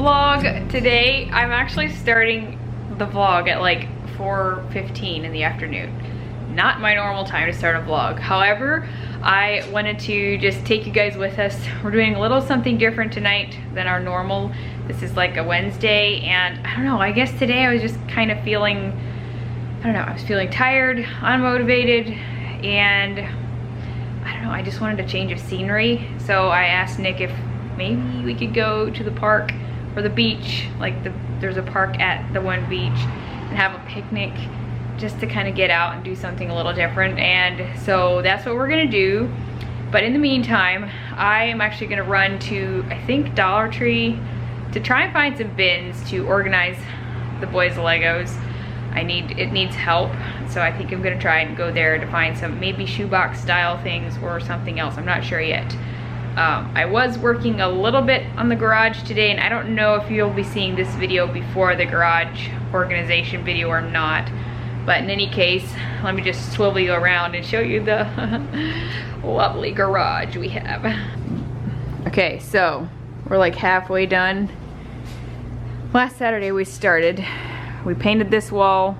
vlog today. I'm actually starting the vlog at like 4:15 in the afternoon. Not my normal time to start a vlog. However, I wanted to just take you guys with us. We're doing a little something different tonight than our normal. This is like a Wednesday, and I don't know, I guess today I was just kind of feeling, I don't know, I was feeling tired, unmotivated, and I don't know, I just wanted a change of scenery. So I asked Nick if maybe we could go to the park or the beach, like there's a park at the one beach, and have a picnic just to kind of get out and do something a little different. And so that's what we're gonna do. But in the meantime, I am actually gonna run to, I think, Dollar Tree to try and find some bins to organize the boys' Legos. It needs help, so I think I'm gonna try and go there to find some maybe shoebox style things or something else. I'm not sure yet. I was working a little bit on the garage today, and I don't know if you'll be seeing this video before the garage organization video or not. But in any case, let me just swivel you around and show you the lovely garage we have. Okay, so we're like halfway done. Last Saturday we started. We painted this wall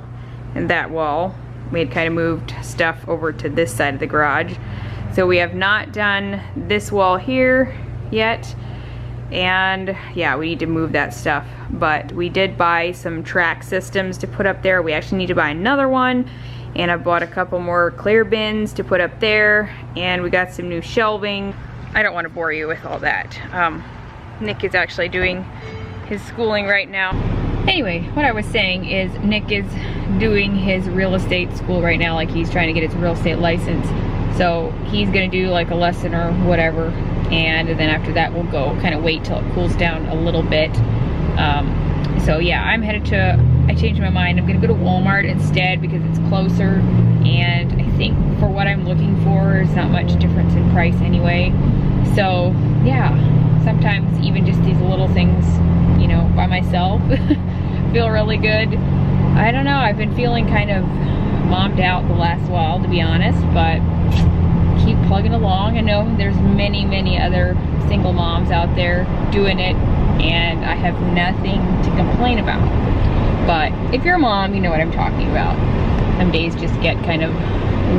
and that wall. We had kind of moved stuff over to this side of the garage. So we have not done this wall here yet. And yeah, we need to move that stuff. But we did buy some track systems to put up there. We actually need to buy another one. And I bought a couple more clear bins to put up there. And we got some new shelving. I don't want to bore you with all that. Nick is actually doing his schooling right now. Anyway, what I was saying is Nick is doing his real estate school right now, like he's trying to get his real estate license. So he's gonna do like a lesson or whatever, and then after that we'll go kind of wait till it cools down a little bit. So yeah, I'm headed to, I changed my mind, I'm gonna go to Walmart instead because it's closer, and I think for what I'm looking for, there's not much difference in price anyway. So yeah, sometimes even just these little things, you know, by myself feel really good. I don't know, I've been feeling kind of mommed out the last while, to be honest, but keep plugging along. I know there's many other single moms out there doing it, and I have nothing to complain about. But if you're a mom, you know what I'm talking about. Some days just get kind of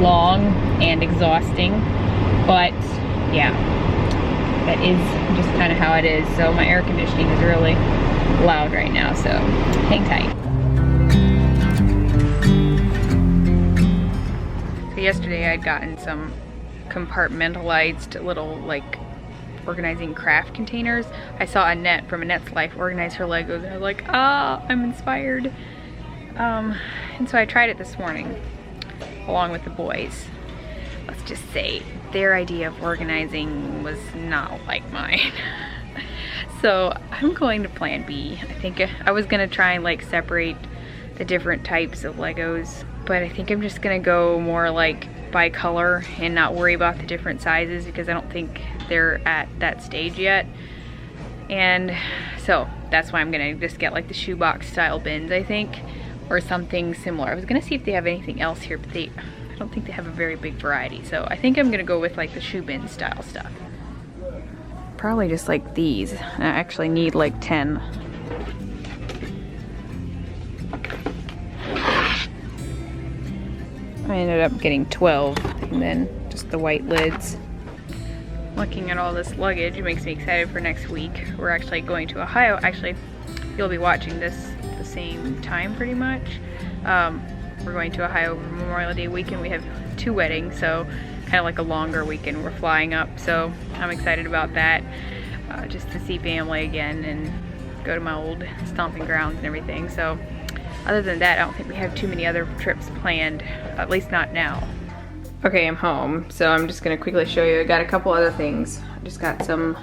long and exhausting, but yeah, that is just kind of how it is. So my air conditioning is really loud right now, so hang tight. So yesterday I'd gotten some compartmentalized little like organizing craft containers. I saw Annette from Annette's Life organize her Legos, and I was like, ah, I'm inspired. And so I tried it this morning along with the boys. Let's just say their idea of organizing was not like mine. So I'm going to plan B. I think I was gonna try and like separate the different types of Legos, but I think I'm just gonna go more like by color and not worry about the different sizes because I don't think they're at that stage yet. And so that's why I'm gonna just get like the shoebox style bins, I think, or something similar. I was gonna see if they have anything else here, but I don't think they have a very big variety. So I think I'm gonna go with like the shoe bin style stuff. Probably just like these. I actually need like 10. I ended up getting 12, and then just the white lids. Looking at all this luggage, it makes me excited for next week. We're actually going to Ohio. Actually, you'll be watching this the same time pretty much. We're going to Ohio over Memorial Day weekend. We have 2 weddings, so kind of like a longer weekend. We're flying up, so I'm excited about that. Just to see family again and go to my old stomping grounds and everything. So other than that, I don't think we have too many other trips planned, at least not now. Okay, I'm home, so I'm just gonna quickly show you. I got a couple other things. I just got some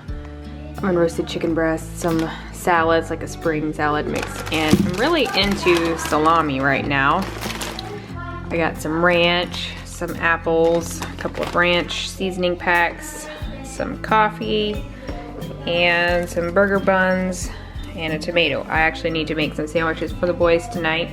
unroasted chicken breasts, some salads, like a spring salad mix, and I'm really into salami right now. I got some ranch, some apples, a couple of ranch seasoning packs, some coffee, and some burger buns, and a tomato. I actually need to make some sandwiches for the boys tonight.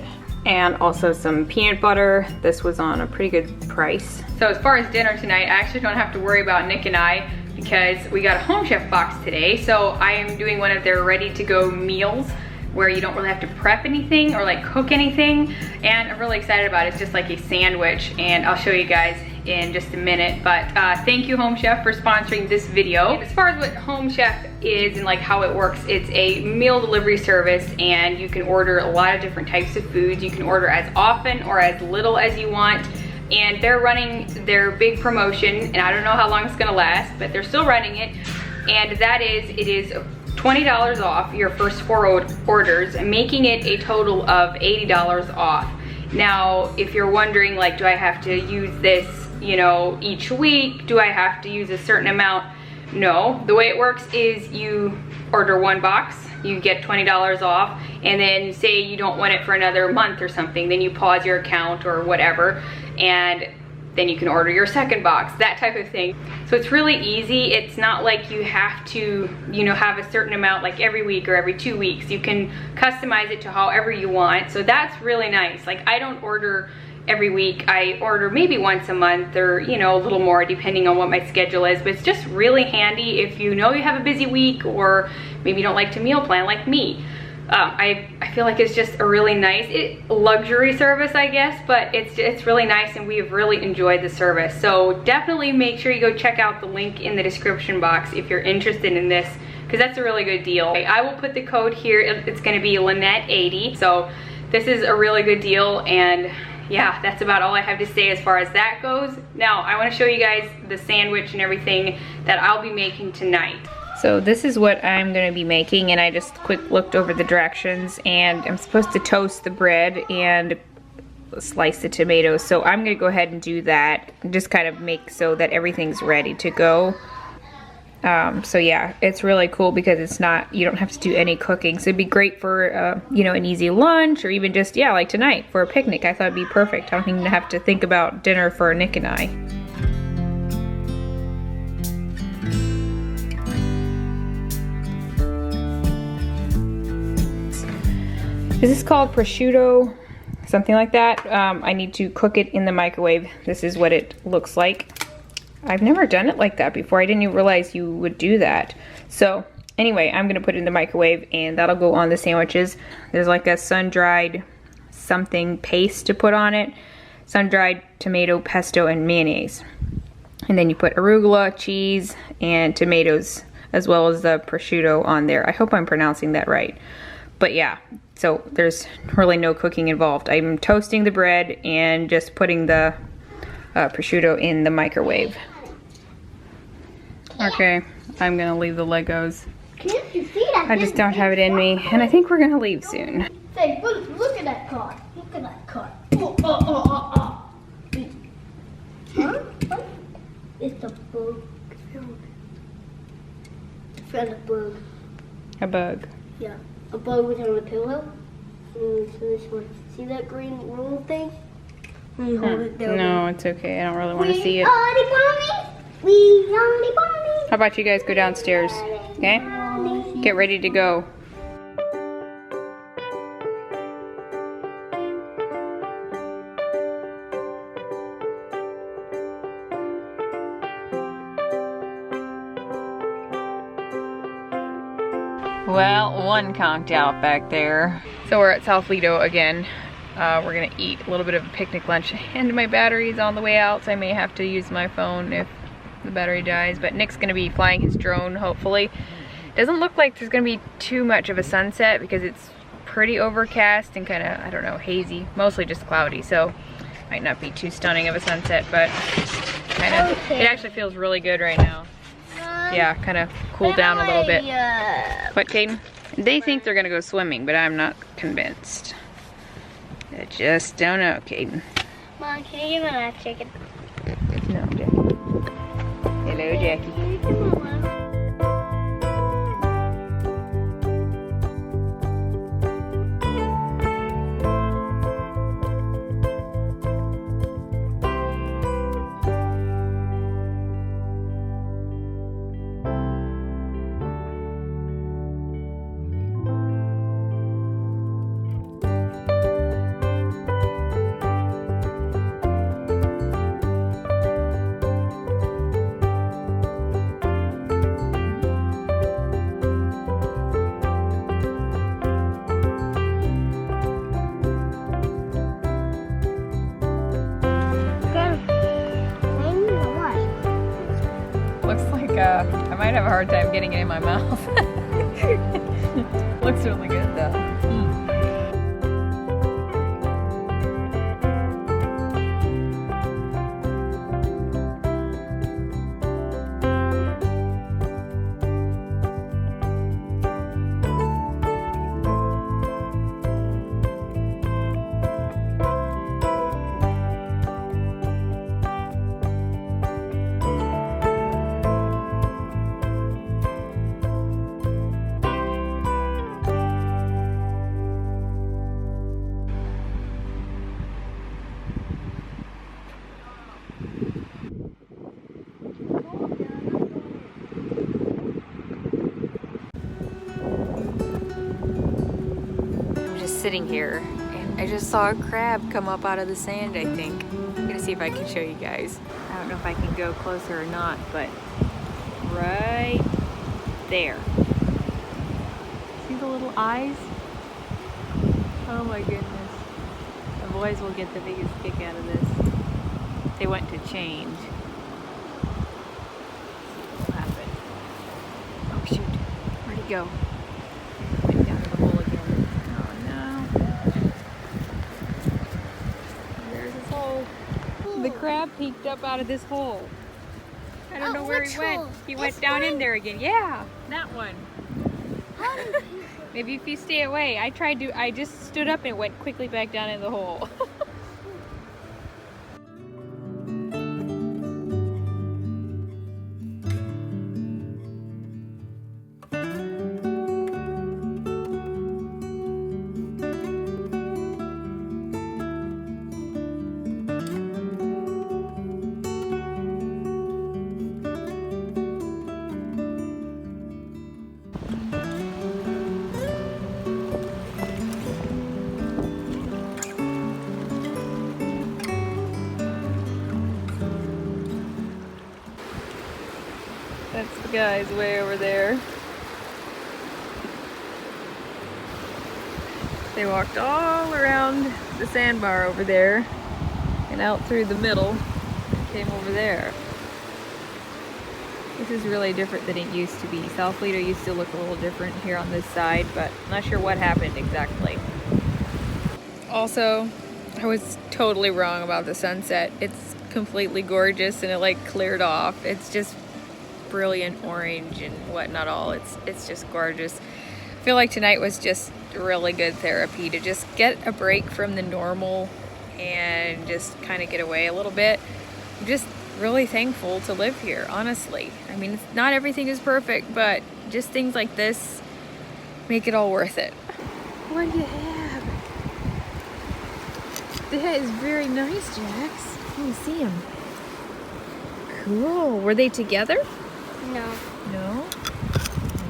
And also some peanut butter. This was on a pretty good price. So as far as dinner tonight, I actually don't have to worry about Nick and I because we got a Home Chef box today. So I am doing one of their ready to go meals where you don't really have to prep anything or like cook anything. And I'm really excited about it. It's just like a sandwich, and I'll show you guys in just a minute. But thank you, Home Chef, for sponsoring this video. And as far as what Home Chef is and like how it works, it's a meal delivery service, and you can order a lot of different types of foods. You can order as often or as little as you want. And they're running their big promotion, and I don't know how long it's gonna last, but they're still running it. And that is, it is $20 off your first 4 orders, making it a total of $80 off. Now, if you're wondering, like, do I have to use this, you know, each week? Do I have to use a certain amount? No, the way it works is you order 1 box, you get $20 off, and then say you don't want it for another month or something, then you pause your account or whatever, and then you can order your second box, that type of thing. So it's really easy. It's not like you have to, you know, have a certain amount like every week or every 2 weeks. You can customize it to however you want. So that's really nice. Like, I don't order every week. I order maybe once a month, or, you know, a little more depending on what my schedule is. But it's just really handy if you know you have a busy week, or maybe you don't like to meal plan like me. I feel like it's just a really nice luxury service, I guess, but it's really nice, and we've really enjoyed the service. So definitely make sure you go check out the link in the description box if you're interested in this, because that's a really good deal. I will put the code here. It's going to be Lynette80. So this is a really good deal, and yeah, that's about all I have to say as far as that goes. Now, I want to show you guys the sandwich and everything that I'll be making tonight. So this is what I'm gonna be making, and I just quick looked over the directions, and I'm supposed to toast the bread and slice the tomatoes. So I'm gonna go ahead and do that, and just kind of make so that everything's ready to go. So yeah, it's really cool because it's not, you don't have to do any cooking. So it'd be great for, you know, an easy lunch, or even just, yeah, like tonight for a picnic. I thought it'd be perfect. I don't even have to think about dinner for Nick and I. This is called prosciutto, something like that. I need to cook it in the microwave. This is what it looks like. I've never done it like that before. I didn't even realize you would do that. So anyway, I'm gonna put it in the microwave, and that'll go on the sandwiches. There's like a sun-dried something paste to put on it. Sun-dried tomato, pesto, and mayonnaise. And then you put arugula, cheese, and tomatoes, as well as the prosciutto on there. I hope I'm pronouncing that right. But yeah, so there's really no cooking involved. I'm toasting the bread and just putting the prosciutto in the microwave. Okay, I'm gonna leave the Legos. Can't you see that? I just don't have it in me, and I think we're gonna leave soon. Say, look at that car. Look at that car. Huh? It's a bug. I found a bug. A bug. Yeah, a bug was on the pillow. So this one, see that green roll thing? Let me hold it down. No, it's okay. I don't really want to see it. We are the bunnies. How about you guys go downstairs, okay? Get ready to go. Well, one conked out back there. So we're at South Lido again. We're gonna eat a little bit of a picnic lunch, and my battery's on the way out, so I may have to use my phone if the battery dies. But Nick's gonna be flying his drone, hopefully. Doesn't look like there's gonna be too much of a sunset because it's pretty overcast and kind of, I don't know, hazy. Mostly just cloudy, so might not be too stunning of a sunset, but kind of, it actually feels really good right now. Yeah, kind of cool down a little bit. What, Caden? They think they're gonna go swimming, but I'm not convinced. I just don't know, Caden. Mom, can you give me a life chicken? No, Jackie. Hello, Jackie. I'd have a hard time getting it in my mouth. Looks really good though. Sitting here and I just saw a crab come up out of the sand. I think I'm gonna see if I can show you guys. I don't know if I can go closer or not, but right there, see the little eyes? Oh my goodness, the boys will get the biggest kick out of this. They went to change. What happened? Oh shoot, where'd he go? The crab peeked up out of this hole. I don't know where he went. Hole? He went down in there again. Yeah, that one. Maybe if you stay away. I just stood up and went quickly back down in the hole. That's the guys way over there. They walked all around the sandbar over there and out through the middle and came over there. This is really different than it used to be. South Lido used to look a little different here on this side, but I'm not sure what happened exactly. Also, I was totally wrong about the sunset. It's completely gorgeous and it like cleared off. It's just brilliant orange and whatnot all. It's just gorgeous. I feel like tonight was just really good therapy to just get a break from the normal and just kind of get away a little bit. I'm just really thankful to live here, honestly. I mean, not everything is perfect, but just things like this make it all worth it. What do you have? That is very nice, Jax. Let me see them. Cool. Were they together? No. No?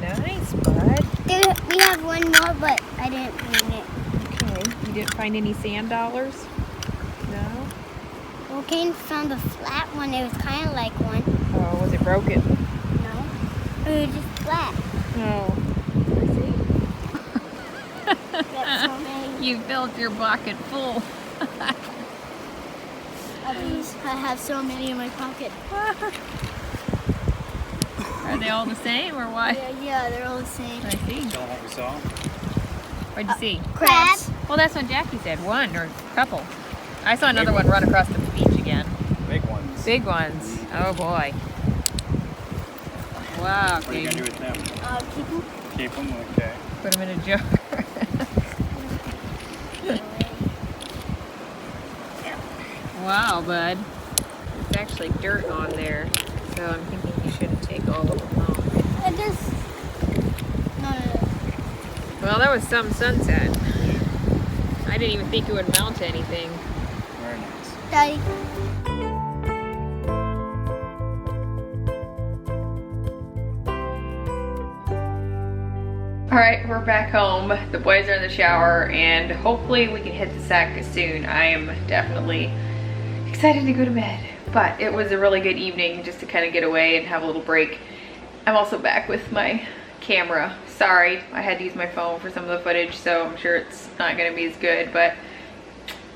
Nice, bud. We have one more, but I didn't bring it. Okay. You didn't find any sand dollars? No? Well, Kane found a flat one. It was kind of like one. Oh, was it broken? No. It was just flat. Oh. I see. Got so many. You filled your bucket full. I have so many in my pocket. Are they all the same or what? Yeah, they're all the same. I see. Tell them what we saw. What'd you see? Crabs. Well, that's what Jackie said. One or a couple. I saw another one run across the beach again. Big ones. Big ones. Oh boy. Wow. What are you going to do with them? Keep them. Keep them? Okay. Put them in a jar. Wow, bud. It's actually dirt on there. So I'm thinking you shouldn't take all of them home. I just... No. Well, that was some sunset. I didn't even think it would mount to anything. Very nice. Daddy. Alright, we're back home. The boys are in the shower and hopefully we can hit the sack soon. I am definitely excited to go to bed. But it was a really good evening just to kind of get away and have a little break. I'm also back with my camera. Sorry, I had to use my phone for some of the footage, so I'm sure it's not going to be as good, but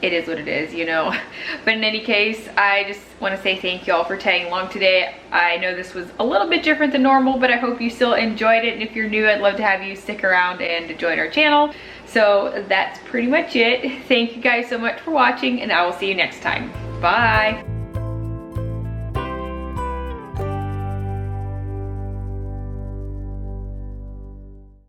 it is what it is, you know. But in any case, I just want to say thank you all for tagging along today. I know this was a little bit different than normal, but I hope you still enjoyed it. And if you're new, I'd love to have you stick around and join our channel. So that's pretty much it. Thank you guys so much for watching, and I will see you next time. Bye.